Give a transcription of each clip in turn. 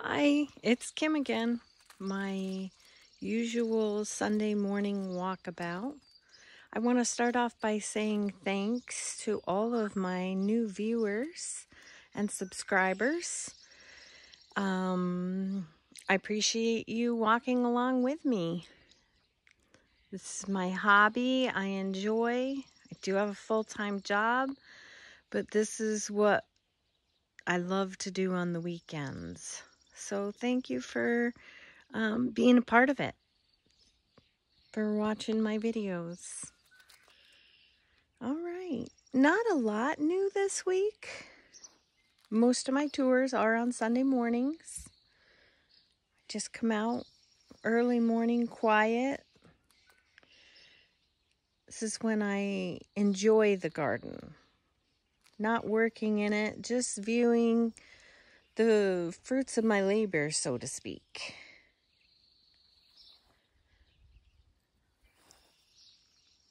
Hi, it's Kim again. My usual Sunday morning walkabout. I want to start off by saying thanks to all of my new viewers and subscribers. I appreciate you walking along with me. This is my hobby. I enjoy. I do have a full-time job, but this is what I love to do on the weekends. So thank you for being a part of it, for watching my videos. All right, not a lot new this week. Most of my tours are on Sunday mornings. Just come out early morning, quiet. This is when I enjoy the garden. Not working in it, just viewing the fruits of my labor, so to speak.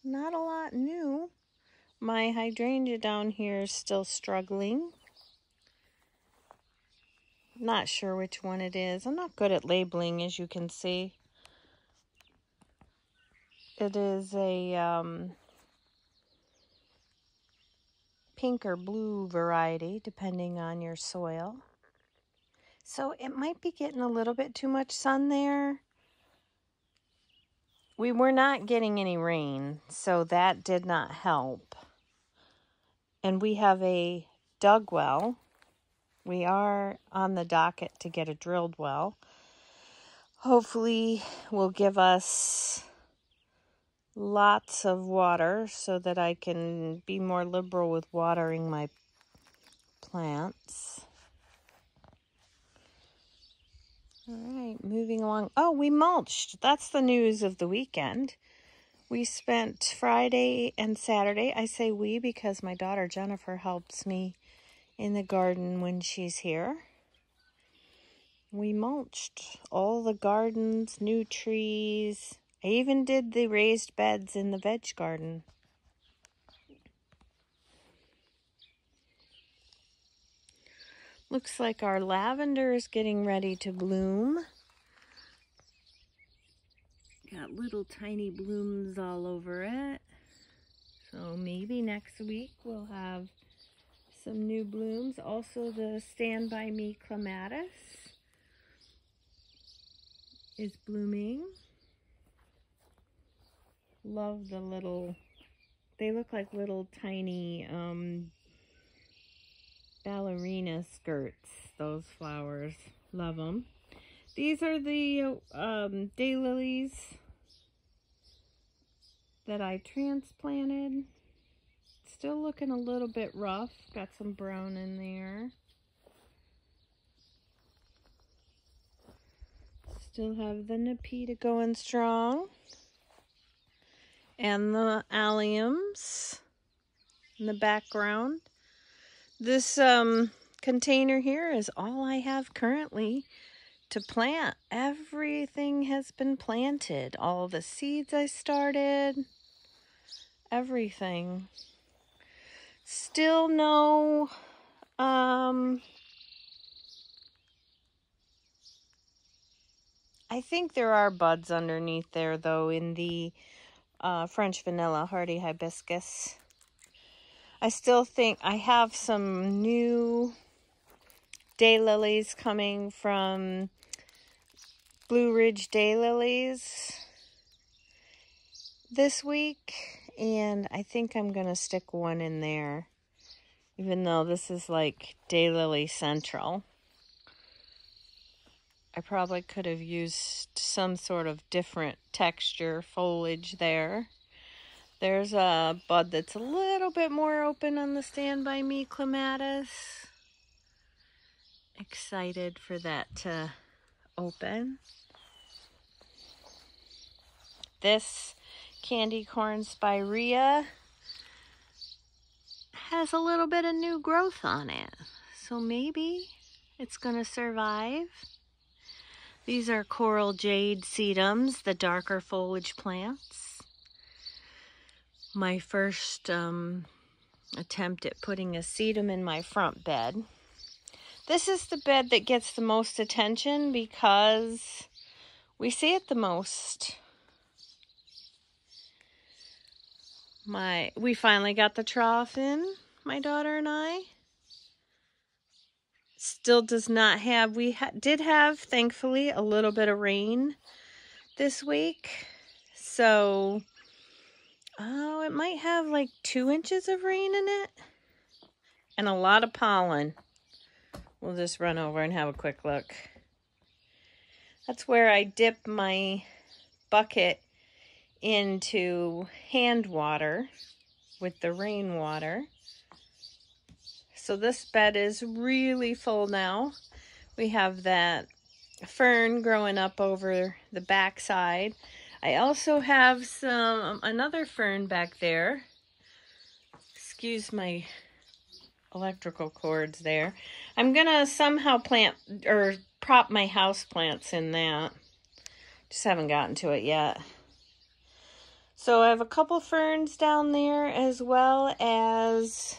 Not a lot new. My hydrangea down here is still struggling. Not sure which one it is. I'm not good at labeling, as you can see. It is a pink or blue variety, depending on your soil. So it might be getting a little bit too much sun there. We were not getting any rain, so that did not help. And we have a dug well. We are on the docket to get a drilled well. Hopefully will give us lots of water so that I can be more liberal with watering my plants. All right, moving along. Oh, we mulched. That's the news of the weekend. We spent Friday and Saturday. I say we because my daughter Jennifer helps me in the garden when she's here. We mulched all the gardens, new trees. I even did the raised beds in the veg garden. Looks like our lavender is getting ready to bloom. Got little tiny blooms all over it. So maybe next week we'll have some new blooms. Also the Stand By Me clematis is blooming. Love the little, they look like little tiny ballerina skirts, those flowers. Love them. These are the daylilies that I transplanted. Still looking a little bit rough. Got some brown in there. Still have the Nepeta going strong. And the alliums in the background. This container here is all I have currently to plant. Everything has been planted. All the seeds I started. Everything. Still no I think there are buds underneath there though in the French vanilla hardy hibiscus. I still think I have some new daylilies coming from Blue Ridge Daylilies this week, and I think I'm gonna stick one in there, even though this is like Daylily Central. I probably could have used some sort of different texture foliage there. There's a bud that's a little bit more open on the Stand By Me clematis. Excited for that to open. This candy corn spirea has a little bit of new growth on it, so maybe it's gonna survive. These are coral jade sedums, the darker foliage plants. My first attempt at putting a sedum in my front bed. This is the bed that gets the most attention because we see it the most. We finally got the trough in, my daughter and I. Still does not have, did have, thankfully, a little bit of rain this week. So, it might have like 2 inches of rain in it. And a lot of pollen. We'll just run over and have a quick look. That's where I dip my bucket into hand water with the rainwater. So this bed is really full now. We have that fern growing up over the backside. I also have another fern back there. Excuse my electrical cords there. I'm gonna somehow plant or prop my house plants in that. Just haven't gotten to it yet. So I have a couple ferns down there, as well as,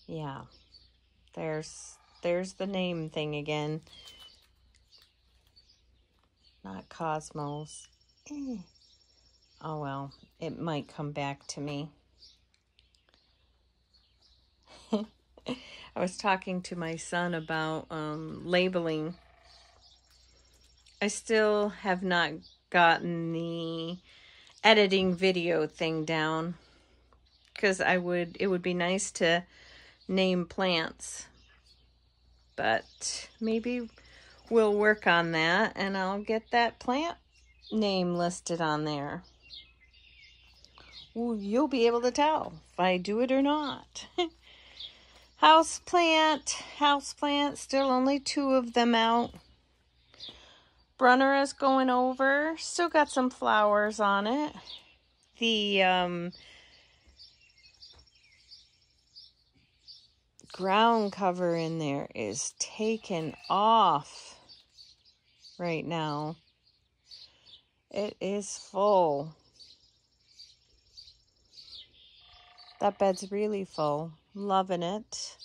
yeah, there's the name thing again. Not cosmos. Oh well, it might come back to me. I was talking to my son about labeling. I still have not gotten the editing video thing down, because it would be nice to name plants, but maybe we'll work on that and I'll get that plant name listed on there. Well, you'll be able to tell if I do it or not. Houseplant, still only 2 of them out. Brunner is going over, still got some flowers on it. The ground cover in there is taken off right now. It is full. That bed's really full. Loving it.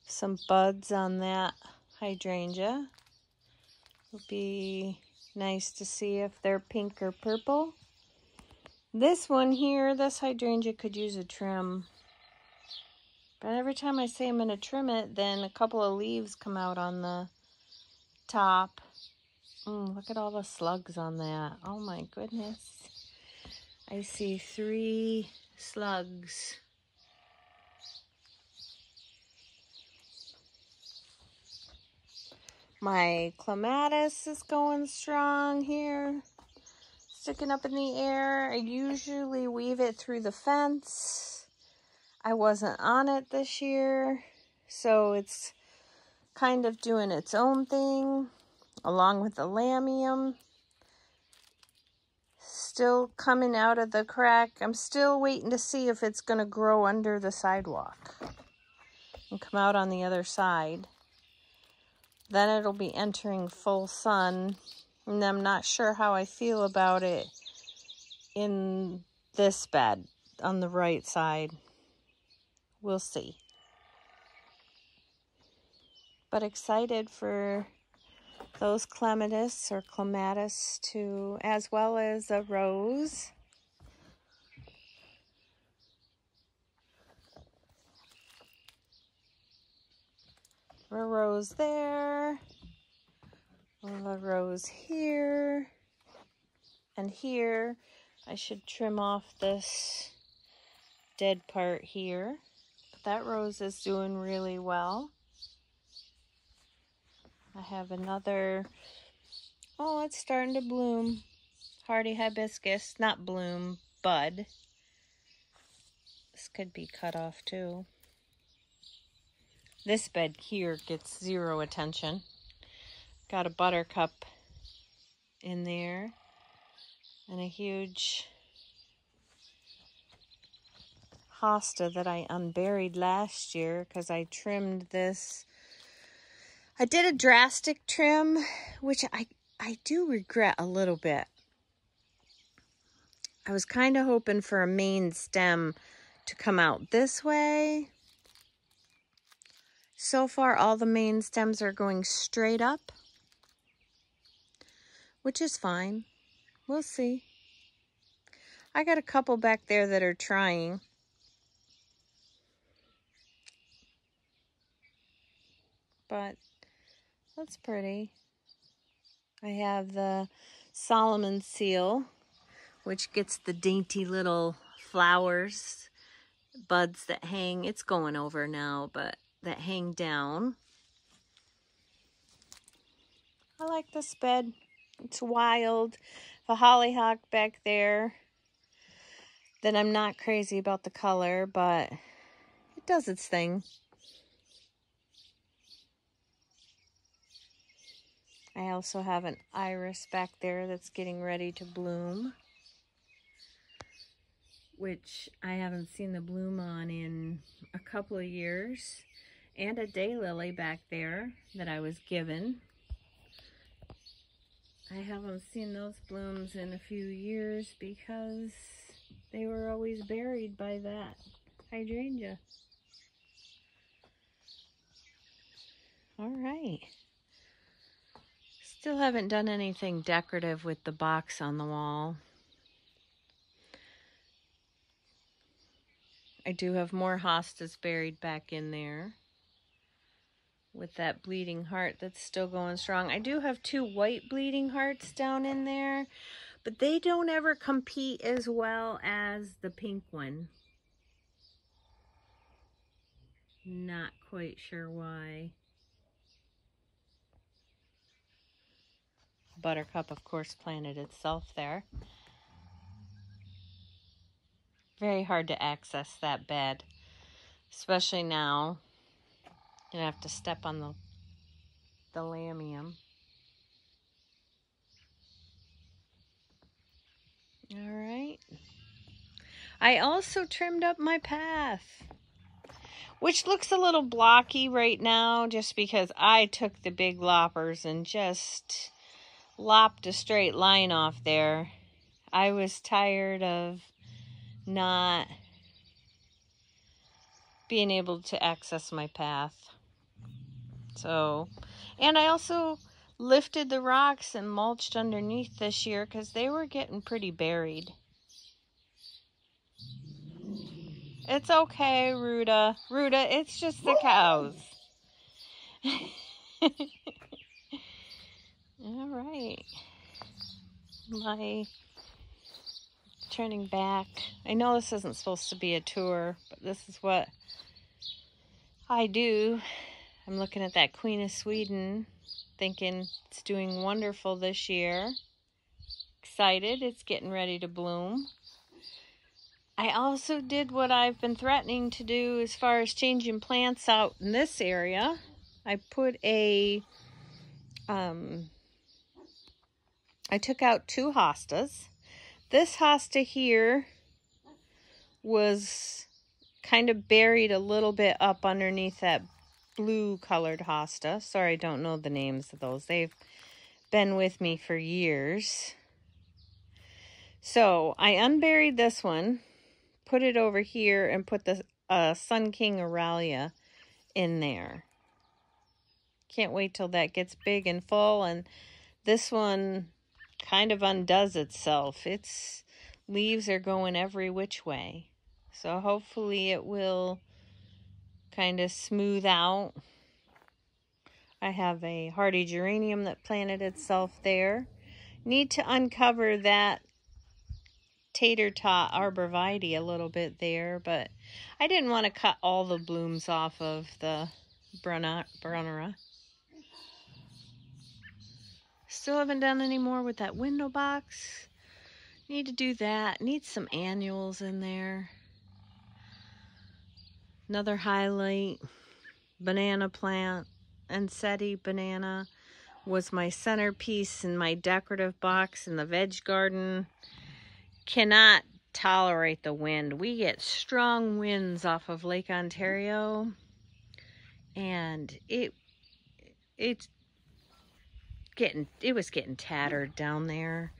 Some buds on that hydrangea. Would be nice to see if they're pink or purple. This one here, this hydrangea could use a trim. But every time I say I'm going to trim it, then a couple of leaves come out on the top. Look at all the slugs on that. Oh my goodness. I see 3 slugs. My clematis is going strong here. Sticking up in the air. I usually weave it through the fence. I wasn't on it this year, so it's kind of doing its own thing, along with the Helenium. Still coming out of the crack. I'm still waiting to see if it's going to grow under the sidewalk and come out on the other side. Then it'll be entering full sun, and I'm not sure how I feel about it in this bed on the right side. We'll see. But excited for those clematis or clematis too, as well as a rose. A rose there. A rose here. And here, I should trim off this dead part here. But that rose is doing really well. I have another, oh, it's starting to bloom. Hardy hibiscus, not bloom, bud. This could be cut off too. This bed here gets 0 attention. Got a buttercup in there and a huge Hosta that I unburied last year because I trimmed this. I did a drastic trim, which I do regret a little bit. I was kind of hoping for a main stem to come out this way, So far, all the main stems are going straight up, which is fine. We'll see. I got a couple back there that are trying. But that's pretty. I have the Solomon seal, which gets the dainty little flowers, buds that hang. It's going over now, but that hang down. I like this bed. It's wild. The hollyhock back there that I'm not crazy about the color, but it does its thing. I also have an iris back there that's getting ready to bloom, which I haven't seen the bloom on in a couple of years, and a daylily back there that I was given. I haven't seen those blooms in a few years because they were always buried by that hydrangea. All right. Still haven't done anything decorative with the box on the wall. I do have more hostas buried back in there with that bleeding heart that's still going strong. I do have 2 white bleeding hearts down in there, but they don't ever compete as well as the pink one. Not quite sure why. Buttercup, of course, planted itself there. Very hard to access that bed, especially now. I'm gonna have to step on the Delphinium. All right. I also trimmed up my path, which looks a little blocky right now just because I took the big loppers and just lopped a straight line off there. I was tired of not being able to access my path. So, and I also lifted the rocks and mulched underneath this year because they were getting pretty buried. It's okay, Ruda. Ruda, it's just the cows. All right. My turning back. I know this isn't supposed to be a tour, but this is what I do. I'm looking at that Queen of Sweden, thinking it's doing wonderful this year. Excited, it's getting ready to bloom. I also did what I've been threatening to do as far as changing plants out in this area. I put a, I took out 2 hostas. This hosta here was kind of buried a little bit up underneath that blue colored hosta. Sorry, I don't know the names of those. They've been with me for years. So I unburied this one, put it over here, and put the Sun King Aralia in there. Can't wait till that gets big and full, and this one kind of undoes itself. Its leaves are going every which way. So hopefully it will kind of smooth out. I have a hardy geranium that planted itself there. Need to uncover that tater tot arborvitae a little bit there, but I didn't want to cut all the blooms off of the Bonariensis. Still haven't done any more with that window box. Need to do that. Need some annuals in there. Another highlight, banana plant. Enseti banana was my centerpiece in my decorative box in the veg garden. Cannot tolerate the wind. We get strong winds off of Lake Ontario, and it was getting tattered down there.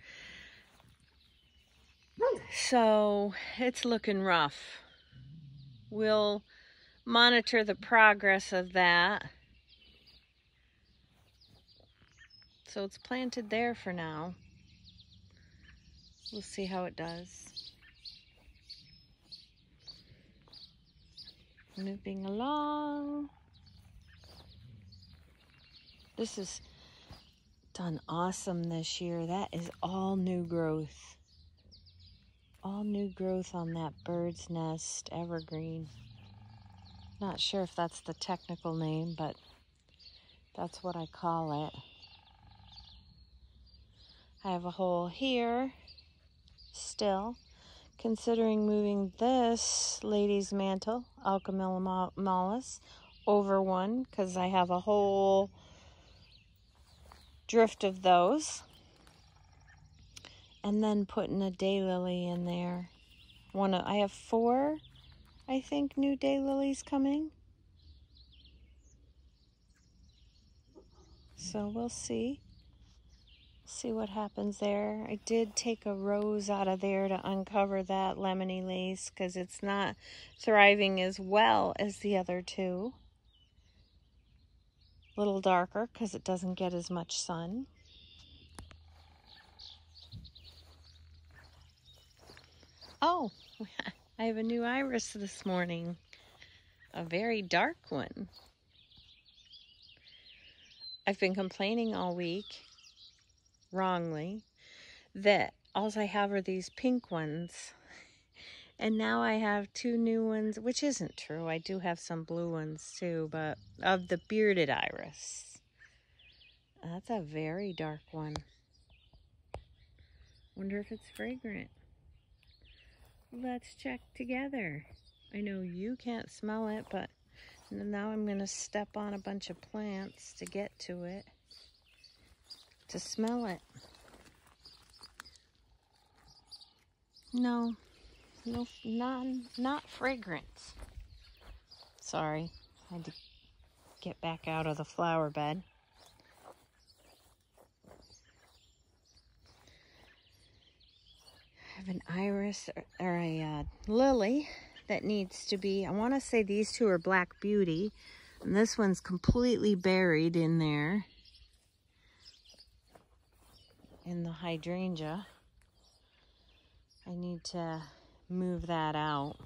So it's looking rough. We'll monitor the progress of that. So it's planted there for now. We'll see how it does. Moving along. This is done awesome this year. That is all new growth. All new growth on that bird's nest evergreen. Not sure if that's the technical name, but that's what I call it. I have a hole here still. Considering moving this lady's mantle, Alchemilla mollis, over one, because I have a whole drift of those. And then putting a daylily in there. I have 4, I think, new daylilies coming. So we'll see. See what happens there. I did take a rose out of there to uncover that lemony lace because it's not thriving as well as the other two. A little darker because it doesn't get as much sun. Oh, I have a new iris this morning. A very dark one. I've been complaining all week, wrongly, that all I have are these pink ones. And now I have 2 new ones, which isn't true. I do have some blue ones too, but of the bearded iris. That's a very dark one. Wonder if it's fragrant. Let's check together. I know you can't smell it, but now I'm going to step on a bunch of plants to get to it, to smell it. No, not fragrance. Sorry, I had to get back out of the flower bed. I have an iris or a lily that needs to be, I want to say these 2 are Black Beauty, and this one's completely buried in there in the hydrangea. I need to move that out,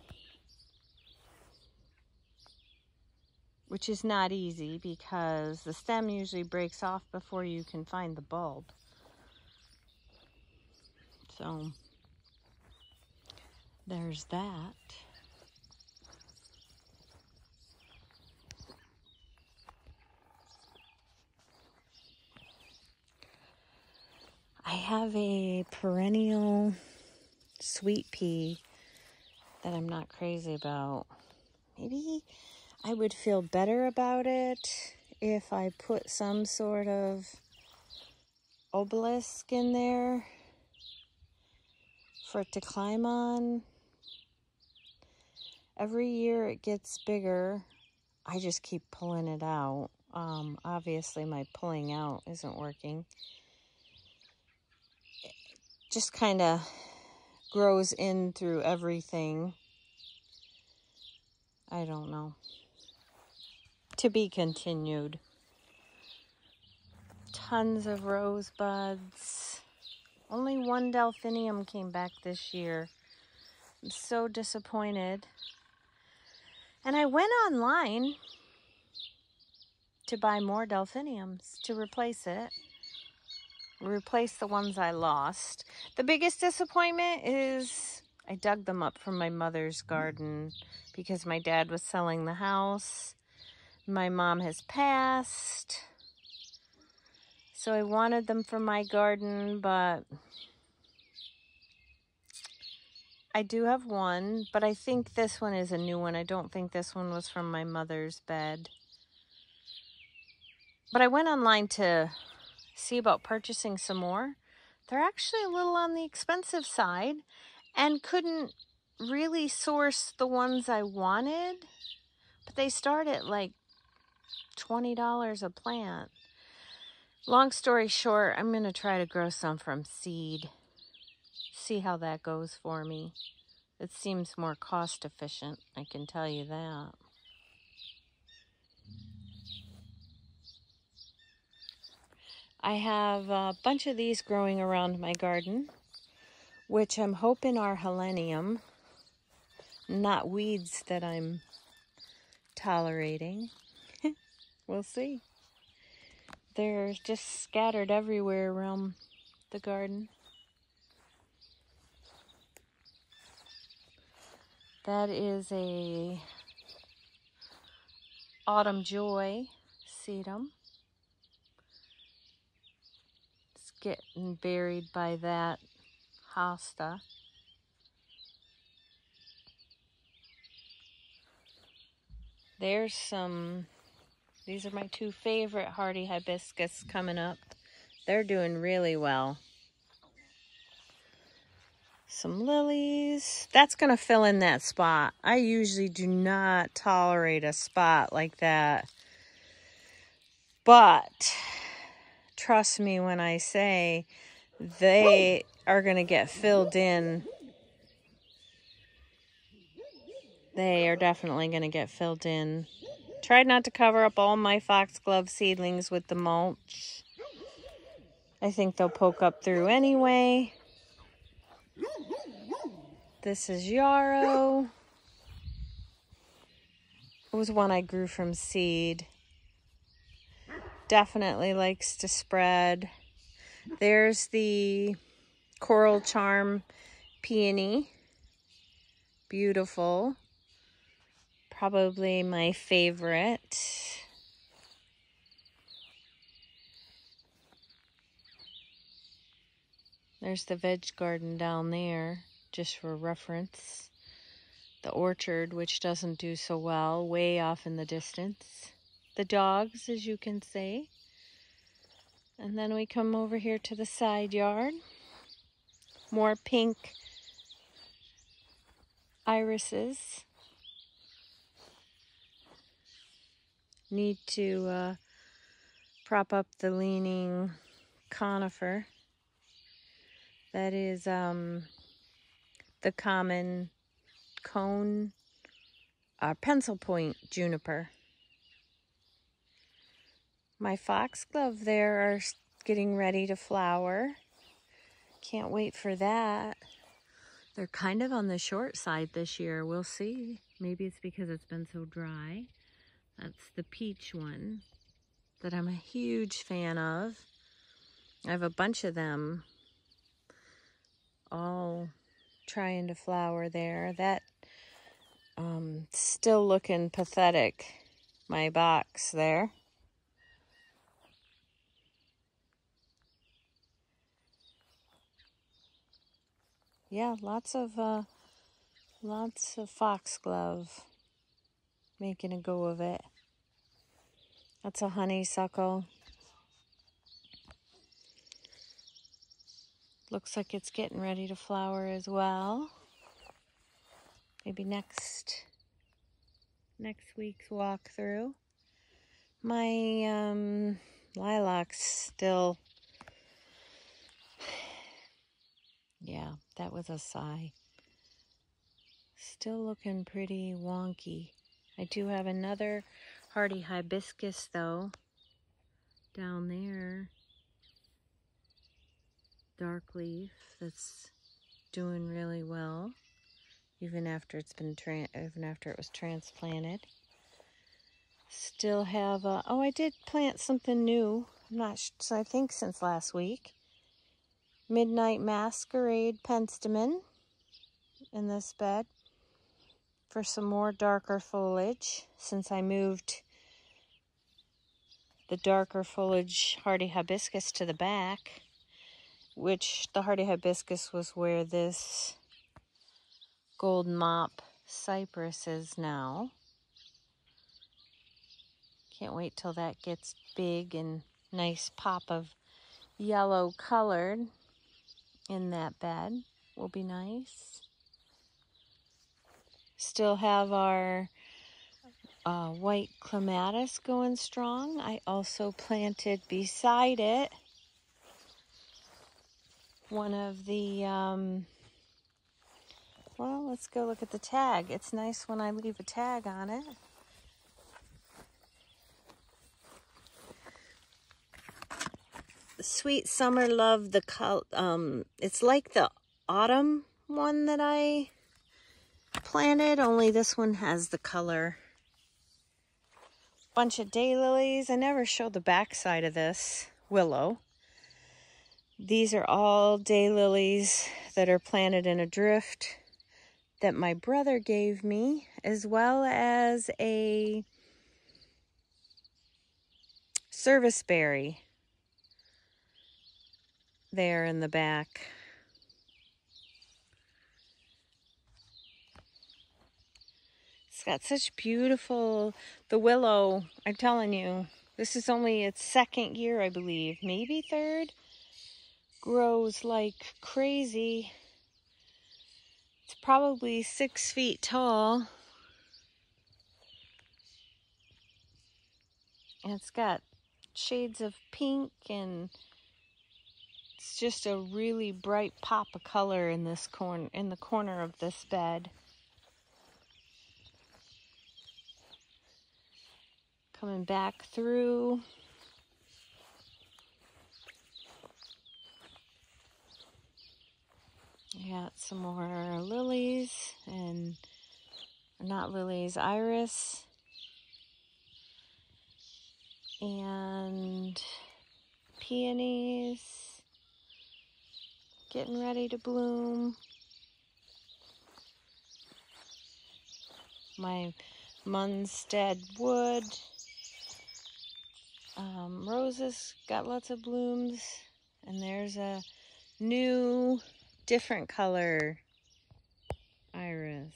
which is not easy because the stem usually breaks off before you can find the bulb. So there's that. I have a perennial sweet pea that I'm not crazy about. Maybe I would feel better about it if I put some sort of obelisk in there for it to climb on. Every year it gets bigger. I just keep pulling it out. Obviously my pulling out isn't working. It just kind of grows in through everything. I don't know. To be continued. Tons of rosebuds. Only 1 delphinium came back this year. I'm so disappointed. And I went online to buy more delphiniums to replace it. Replace the ones I lost. The biggest disappointment is I dug them up from my mother's garden because my dad was selling the house. My mom has passed. So I wanted them from my garden, but I do have one, but I think this one is a new one. I don't think this one was from my mother's bed. But I went online to see about purchasing some more. They're actually a little on the expensive side and couldn't really source the ones I wanted, but they start at like $20 a plant. Long story short, I'm going to try to grow some from seed. See how that goes for me. It seems more cost efficient, I can tell you that. I have a bunch of these growing around my garden, which I'm hoping are Helenium, not weeds that I'm tolerating. We'll see. They're just scattered everywhere around the garden. That is a Autumn Joy sedum. It's getting buried by that Hosta. There's some, these are my two favorite hardy hibiscus coming up. They're doing really well. Some lilies. That's going to fill in that spot. I usually do not tolerate a spot like that. But trust me when I say they are going to get filled in. They are definitely going to get filled in. Tried not to cover up all my foxglove seedlings with the mulch. I think they'll poke up through anyway. This is yarrow. It was one I grew from seed. Definitely likes to spread. There's the coral charm peony. Beautiful. Probably my favorite. There's the veg garden down there, just for reference. The orchard, which doesn't do so well, way off in the distance. The dogs, as you can see. And then we come over here to the side yard. More pink irises. Need to prop up the leaning conifer. That is the common cone pencil point juniper. My foxglove there are getting ready to flower. Can't wait for that. They're kind of on the short side this year. We'll see. Maybe it's because it's been so dry. That's the peach one that I'm a huge fan of. I have a bunch of them all trying to flower there. That still looking pathetic, my box there. Yeah, lots of foxglove making a go of it. That's a honeysuckle. Looks like it's getting ready to flower as well. Maybe next week's walkthrough. My lilacs still, yeah, that was a sigh. Still looking pretty wonky. I do have another hardy hibiscus though, down there. Dark leaf that's doing really well, even after it's been it was transplanted. Still have oh, I did plant something new. I'm not I think since last week. Midnight Masquerade Penstemon in this bed for some more darker foliage, since I moved the darker foliage hardy hibiscus to the back, which the hardy hibiscus was where this gold mop cypress is now. Can't wait till that gets big and nice pop of yellow colored in that bed. Will be nice. Still have our white clematis going strong. I also planted beside it one of the, well, let's go look at the tag. It's nice when I leave a tag on it. Sweet Summer Love, it's like the autumn one that I planted, only this one has the color. Bunch of daylilies. I never showed the back side of this. Willow. These are all daylilies that are planted in a drift that my brother gave me, as well as a serviceberry there in the back. It's got such beautiful, the willow, I'm telling you, this is only its second year, I believe, maybe third. Grows like crazy. It's probably 6 feet tall. And it's got shades of pink, and it's just a really bright pop of color in this in the corner of this bed. Coming back through. I got some more lilies, and not lilies, iris. And peonies getting ready to bloom. My Munstead wood. Roses got lots of blooms. And there's a new, different color iris.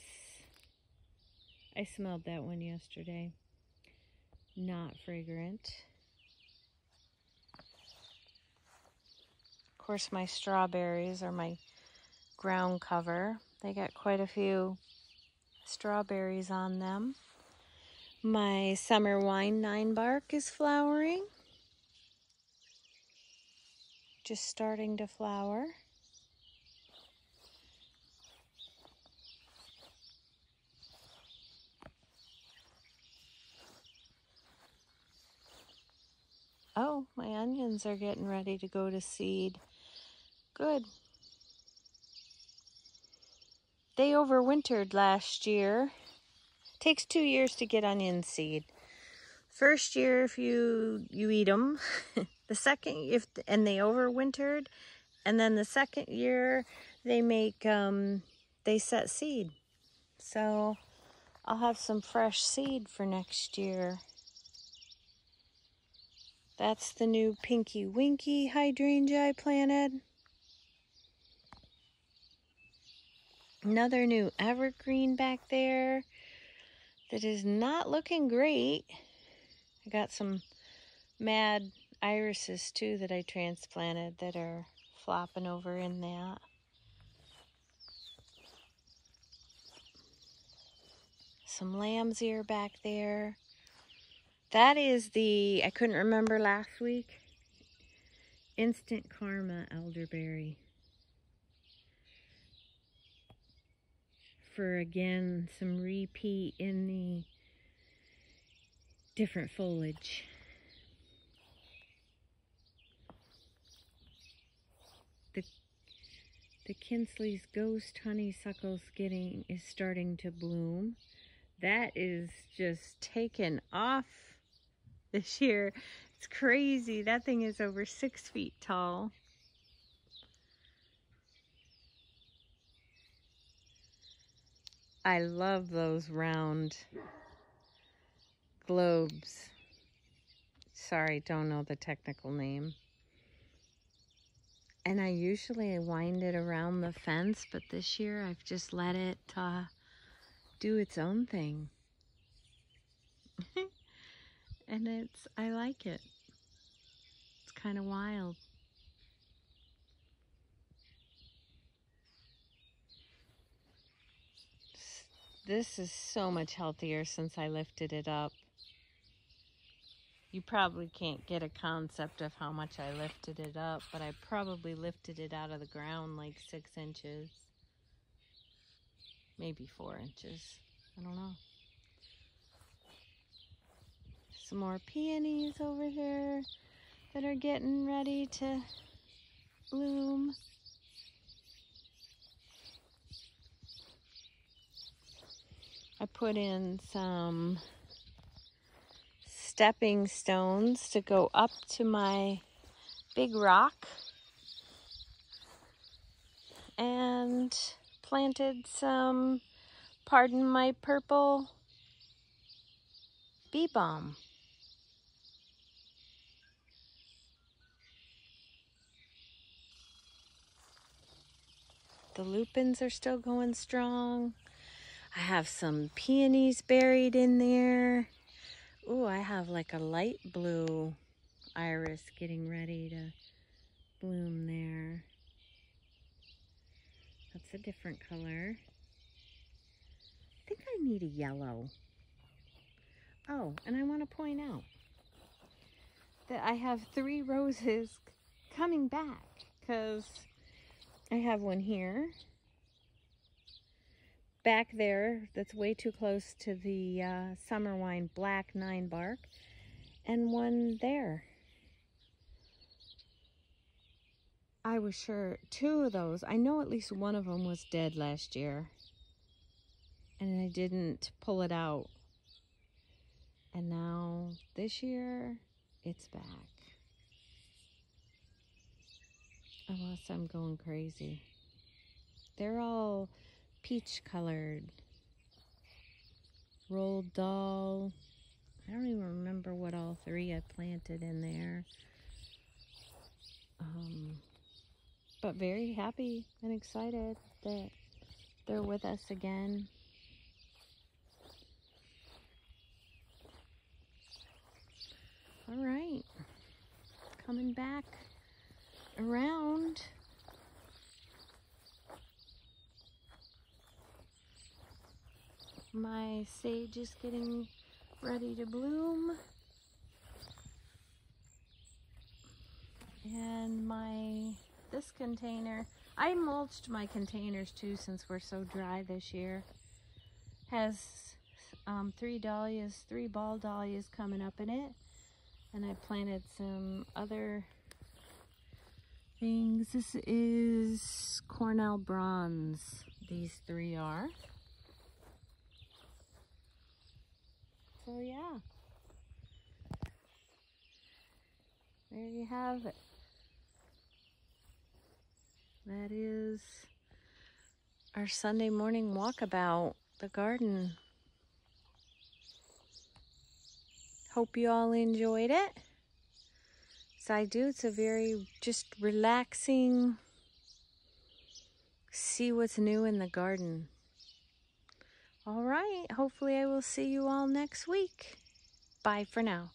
I smelled that one yesterday. Not fragrant. Of course, my strawberries are my ground cover. They got quite a few strawberries on them. My summer wine 9-bark is flowering. Just starting to flower. Oh, my onions are getting ready to go to seed. Good. They overwintered last year. Takes 2 years to get onion seed. First year, if you eat them. The second, and they overwintered, and then the second year they make they set seed. So I'll have some fresh seed for next year. That's the new Pinky Winky hydrangea I planted. Another new evergreen back there that is not looking great. I got some mad irises too that I transplanted that are flopping over in that. Some lamb's ear back there. That is the, I couldn't remember last week, Instant Karma elderberry. For again, some repeat in the different foliage. The Kinsley's Ghost Honeysuckle is starting to bloom. That is just taken off this year. It's crazy. That thing is over 6 feet tall. I love those round globes. Sorry, don't know the technical name. And I usually wind it around the fence, but this year I've just let it do its own thing. And I like it. It's kind of wild. This is so much healthier since I lifted it up. You probably can't get a concept of how much I lifted it up, but I probably lifted it out of the ground like 6 inches. Maybe 4 inches. I don't know. Some more peonies over here. that are getting ready to bloom. I put in some stepping stones to go up to my big rock and planted some, pardon my purple, bee balm. The lupins are still going strong. I have some peonies buried in there. Ooh, I have like a light blue iris getting ready to bloom there. That's a different color. I think I need a yellow. Oh, and I want to point out that I have 3 roses coming back because I have one here, back there that's way too close to the summer wine black 9 bark, and one there. I was sure 2 of those, I know at least one of them was dead last year and I didn't pull it out, and now this year it's back. Unless I'm going crazy. They're all peach colored. Rolled doll. I don't even remember what all 3 I planted in there. But very happy and excited that they're with us again. All right, coming back around. My sage is getting ready to bloom. And this container, I mulched my containers too since we're so dry this year. Has 3 dahlias, 3 ball dahlias coming up in it. And I planted some other things. This is Cornell bronze. These 3 are. So yeah, there you have it. That is our Sunday morning walkabout the garden. Hope you all enjoyed it. As I do, it's a very just relaxing, see what's new in the garden. All right, hopefully I will see you all next week. Bye for now.